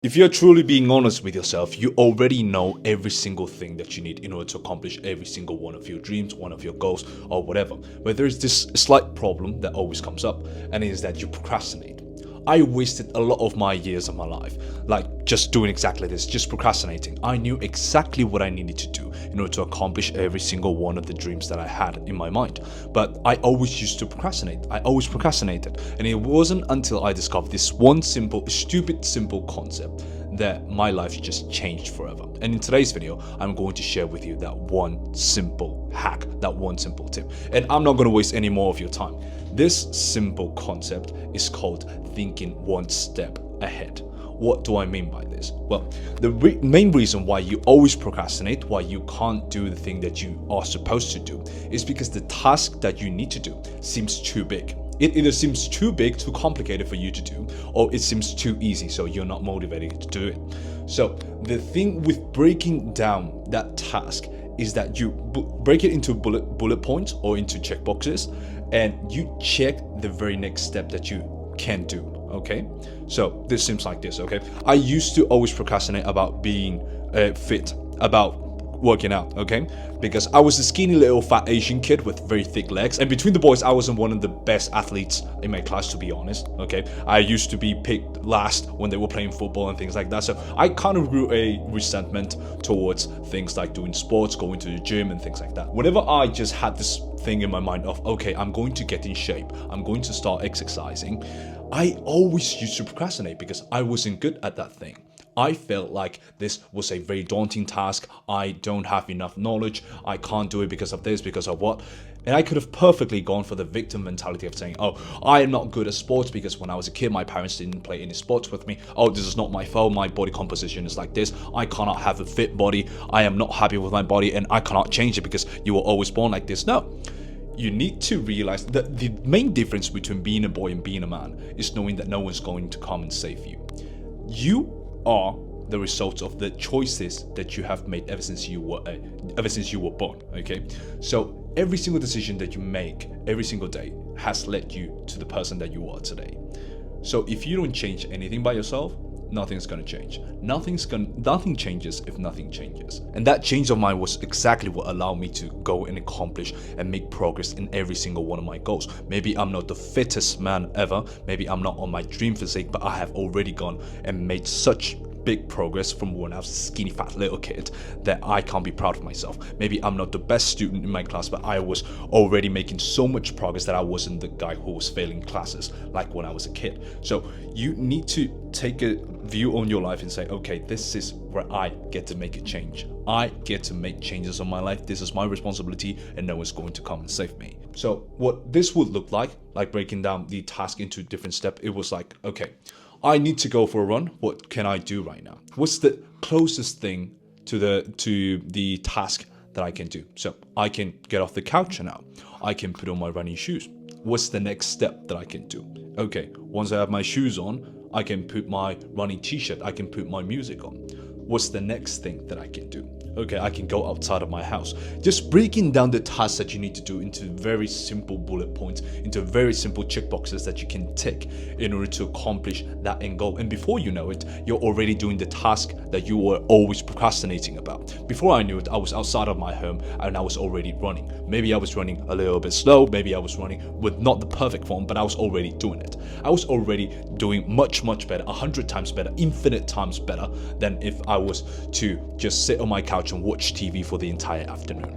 If you're truly being honest with yourself, you already know every single thing that you need in order to accomplish every single one of your dreams, one of your goals, or whatever. But there's this slight problem that always comes up, and it is that you procrastinate. I wasted a lot of my years of my life, like just doing exactly this, just procrastinating. I knew exactly what I needed to do in order to accomplish every single one of the dreams that I had in my mind. But I always used to procrastinate. I always procrastinated. And it wasn't until I discovered this one simple, stupid, simple concept that my life just changed forever. And in today's video, I'm going to share with you that one simple hack, that one simple tip. And I'm not going to waste any more of your time. This simple concept is called thinking one step ahead. What do I mean by this? Well, the main reason why you always procrastinate, why you can't do the thing that you are supposed to do, is because the task that you need to do seems too big. It either seems too big, too complicated for you to do, or it seems too easy, so you're not motivated to do it. So the thing with breaking down that task is that you break it into bullet points or into checkboxes, and you check the very next step that you can do. Okay, so this seems like this. Okay, I used to always procrastinate about being fit, about working out, okay, because I was a skinny little fat Asian kid with very thick legs, and between the boys I wasn't one of the best athletes in my class, to be honest. Okay, I used to be picked last when they were playing football and things like that, so I kind of grew a resentment towards things like doing sports, going to the gym and things like that. Whenever I just had this thing in my mind of, okay, I'm going to get in shape, I'm going to start exercising, I always used to procrastinate because I wasn't good at that thing. I felt like this was a very daunting task. I don't have enough knowledge. I can't do it because of this, because of what. And I could have perfectly gone for the victim mentality of saying, oh, I am not good at sports because when I was a kid, my parents didn't play any sports with me. Oh, this is not my fault. My body composition is like this. I cannot have a fit body. I am not happy with my body and I cannot change it because you were always born like this. No. You need to realize that the main difference between being a boy and being a man is knowing that no one's going to come and save you. You are the result of the choices that you have made ever since you were born. Okay, so every single decision that you make every single day has led you to the person that you are today. So if you don't change anything by yourself, nothing's gonna change. Nothing changes if nothing changes. And that change of mind was exactly what allowed me to go and accomplish and make progress in every single one of my goals. Maybe I'm not the fittest man ever, maybe I'm not on my dream physique, but I have already gone and made such big progress from when I was a skinny fat little kid that I can't be proud of myself. Maybe I'm not the best student in my class, but I was already making so much progress that I wasn't the guy who was failing classes like when I was a kid. So you need to take a view on your life and say, okay, this is where I get to make a change. I get to make changes on my life. This is my responsibility and no one's going to come and save me. So what this would look like breaking down the task into different steps, it was like, okay, I need to go for a run. What can I do right now? What's the closest thing to the task that I can do? So I can get off the couch now. I can put on my running shoes. What's the next step that I can do? Okay, once I have my shoes on, I can put my running t-shirt. I can put my music on. What's the next thing that I can do? Okay, I can go outside of my house. Just breaking down the tasks that you need to do into very simple bullet points, into very simple checkboxes that you can tick in order to accomplish that end goal. And before you know it, you're already doing the task that you were always procrastinating about. Before I knew it, I was outside of my home and I was already running. Maybe I was running a little bit slow, maybe I was running with not the perfect form, but I was already doing it. I was already doing much better, 100 times better, infinite times better than if I was to just sit on my couch and watch TV for the entire afternoon.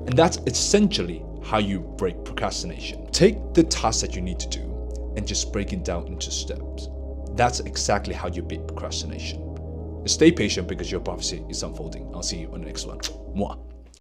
And that's essentially how you break procrastination. Take the tasks that you need to do and just break it down into steps. That's exactly how you beat procrastination. Stay patient because your prophecy is unfolding. I'll see you on the next one. Mwah.